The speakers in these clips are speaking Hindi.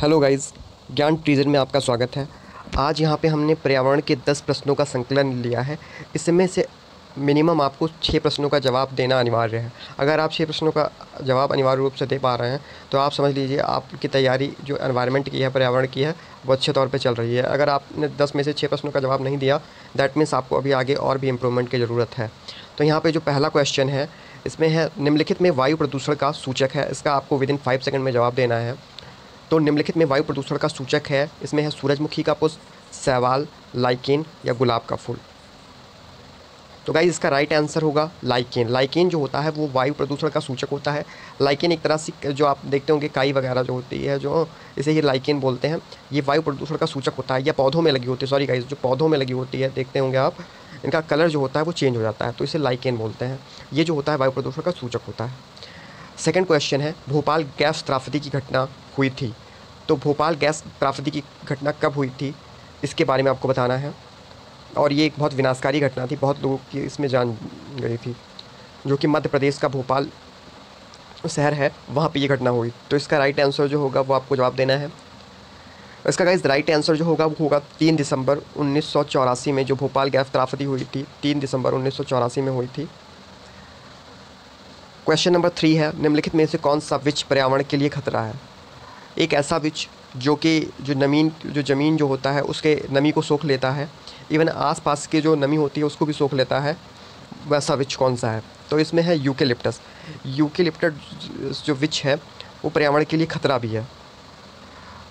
हेलो गाइस, ज्ञान ट्रीजर में आपका स्वागत है। आज यहाँ पे हमने पर्यावरण के 10 प्रश्नों का संकलन लिया है। इसमें से मिनिमम आपको 6 प्रश्नों का जवाब देना अनिवार्य है। अगर आप 6 प्रश्नों का जवाब अनिवार्य रूप से दे पा रहे हैं तो आप समझ लीजिए आपकी तैयारी जो एनवायरनमेंट की है, पर्यावरण की है, वो अच्छे तौर पे चल रही है। अगर आपने 10 में से 6 प्रश्नों का जवाब नहीं दिया, दैट मीन्स आपको अभी आगे और भी इम्प्रूवमेंट की ज़रूरत है। तो यहाँ पर जो पहला क्वेश्चन है, इसमें है निम्नलिखित में वायु प्रदूषण का सूचक है। इसका आपको विदिन 5 सेकंड में जवाब देना है। तो निम्नलिखित में वायु प्रदूषण का सूचक है, इसमें है सूरजमुखी का पुष्प, शैवाल, लाइकेन या गुलाब का फूल। तो गाइस इसका राइट आंसर होगा लाइकेन। लाइकेन जो होता है वो वायु प्रदूषण का सूचक होता है। लाइकेन एक तरह से जो आप देखते होंगे काई वगैरह जो होती है, जो इसे ही लाइकेन बोलते हैं, ये वायु प्रदूषण का सूचक होता है। या पौधों में लगी होती है, सॉरी गाइस, जो पौधों में लगी होती है देखते होंगे आप, इनका कलर जो होता है वो चेंज हो जाता है, तो इसे लाइकेन बोलते हैं। ये जो होता है वायु प्रदूषण का सूचक होता है। सेकेंड क्वेश्चन है, भोपाल गैस त्रासदी की घटना हुई थी। तो भोपाल गैस त्रासदी की घटना कब हुई थी, इसके बारे में आपको बताना है। और ये एक बहुत विनाशकारी घटना थी, बहुत लोगों की इसमें जान गई थी, जो कि मध्य प्रदेश का भोपाल शहर है, वहाँ पे ये घटना हुई। तो इसका राइट आंसर जो होगा वो आपको जवाब देना है। इसका गाइस राइट आंसर जो होगा वो होगा 3 दिसंबर 1984 में जो भोपाल गैस त्रासदी हुई थी, 3 दिसंबर 1984 में हुई थी। क्वेश्चन नंबर 3 है, निम्नलिखित में से कौन सा विच पर्यावरण के लिए खतरा है। एक ऐसा विच जो कि जो ज़मीन जो होता है उसके नमी को सोख लेता है, इवन आसपास की जो नमी होती है उसको भी सोख लेता है, वैसा विच कौन सा है। तो इसमें है यूकेलिप्टस। यूकेलिप्टस जो विच है वो पर्यावरण के लिए खतरा भी है।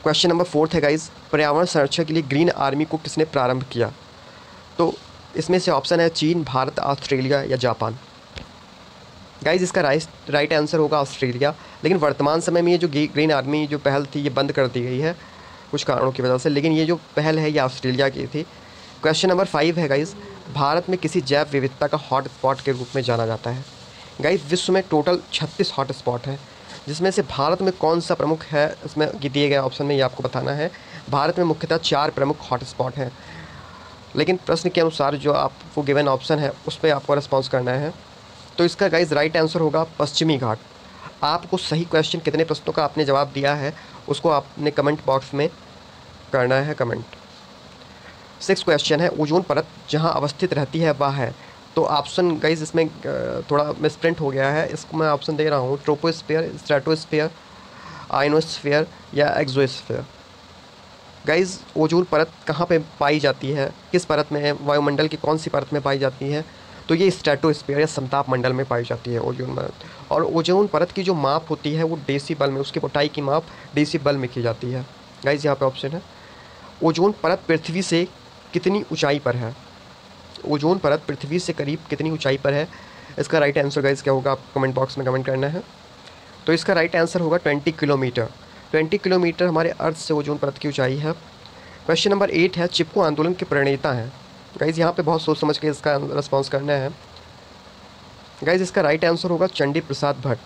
क्वेश्चन नंबर 4 है गाइज, पर्यावरण संरक्षण के लिए ग्रीन आर्मी को किसने प्रारंभ किया। तो इसमें से ऑप्शन है चीन, भारत, ऑस्ट्रेलिया या जापान। गाइज इसका राइट आंसर होगा ऑस्ट्रेलिया। लेकिन वर्तमान समय में ये जो ग्रीन आर्मी जो पहल थी ये बंद कर दी गई है कुछ कारणों की वजह से, लेकिन ये जो पहल है ये ऑस्ट्रेलिया की थी। क्वेश्चन नंबर 5 है गाइज, भारत में किसी जैव विविधता का हॉट स्पॉट के रूप में जाना जाता है। गाइज विश्व में टोटल 36 हॉट स्पॉट हैं, जिसमें से भारत में कौन सा प्रमुख है, इसमें दिए गए ऑप्शन में ये आपको बताना है। भारत में मुख्यतः 4 प्रमुख हॉट स्पॉट हैं, लेकिन प्रश्न के अनुसार जो आपको गिवन ऑप्शन है उस पर आपको रिस्पॉन्स करना है। तो इसका गाइज राइट आंसर होगा पश्चिमी घाट। आपको सही क्वेश्चन कितने प्रश्नों का आपने जवाब दिया है उसको आपने कमेंट बॉक्स में करना है कमेंट। 6 क्वेश्चन है, ओजोन परत जहां अवस्थित रहती है वह है। तो ऑप्शन गाइज इसमें थोड़ा मिसप्रिंट हो गया है, इसको मैं ऑप्शन दे रहा हूँ ट्रोपोस्फीयर, स्ट्रेटोस्फीयर, आयनोस्फीयर या एक्सोस्फीयर। गाइज ओजोन परत कहाँ पे पाई जाती है, किस परत में है, वायुमंडल की कौन सी परत में पाई जाती है। तो ये स्ट्रेटोस्फीयर या समताप मंडल में पाई जाती है ओजोन परत। और ओजोन परत की जो माप होती है वो डेसिबल में, उसकी मोटाई की माप डेसिबल में की जाती है। गाइज यहाँ पे ऑप्शन है, ओजोन परत पृथ्वी से कितनी ऊंचाई पर है। ओजोन परत पृथ्वी से करीब कितनी ऊंचाई पर है। इसका राइट आंसर गाइज क्या होगा, आप कमेंट बॉक्स में कमेंट करना है। तो इसका राइट आंसर होगा 20 किलोमीटर। 20 किलोमीटर हमारे अर्थ से ओजोन परत की ऊंचाई है। क्वेश्चन नंबर 8 है, चिपको आंदोलन के प्रणेता हैं। गाइज यहाँ पे बहुत सोच समझ के इसका रिस्पॉन्स करना है। गाइज इसका राइट आंसर होगा चंडी प्रसाद भट्ट।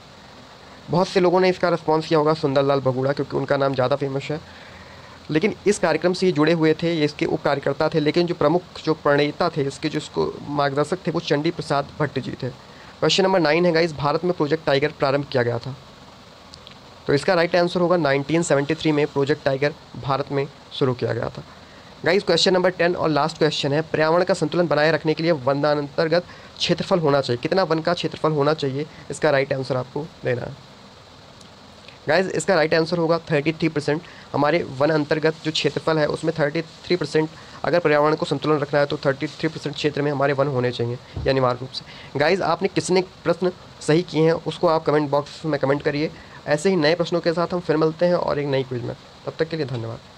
बहुत से लोगों ने इसका रिस्पॉन्स किया होगा सुंदरलाल बगुड़ा, क्योंकि उनका नाम ज़्यादा फेमस है। लेकिन इस कार्यक्रम से ये जुड़े हुए थे, ये इसके उप कार्यकर्ता थे, लेकिन जो प्रमुख जो प्रणेता थे इसके, जो इसको मार्गदर्शक थे, वो चंडी प्रसाद भट्ट जी थे। क्वेश्चन नंबर 9 है गाइज, भारत में प्रोजेक्ट टाइगर प्रारंभ किया गया था। तो इसका राइट आंसर होगा 1973 में प्रोजेक्ट टाइगर भारत में शुरू किया गया था। गाइस क्वेश्चन नंबर 10 और लास्ट क्वेश्चन है, पर्यावरण का संतुलन बनाए रखने के लिए वनांतर्गत क्षेत्रफल होना चाहिए। कितना वन का क्षेत्रफल होना चाहिए, इसका राइट आंसर आपको देना है। गाइस इसका राइट आंसर होगा 33%। हमारे वन अंतर्गत जो क्षेत्रफल है उसमें 33%, अगर पर्यावरण को संतुलन रखना है तो 33% क्षेत्र में हमारे वन होने चाहिए, ये अनिवार्य रूप से। गाइस आपने कितने प्रश्न सही किए हैं उसको आप कमेंट बॉक्स में कमेंट करिए। ऐसे ही नए प्रश्नों के साथ हम फिर मिलते हैं और एक नई क्विज में। तब तक के लिए धन्यवाद।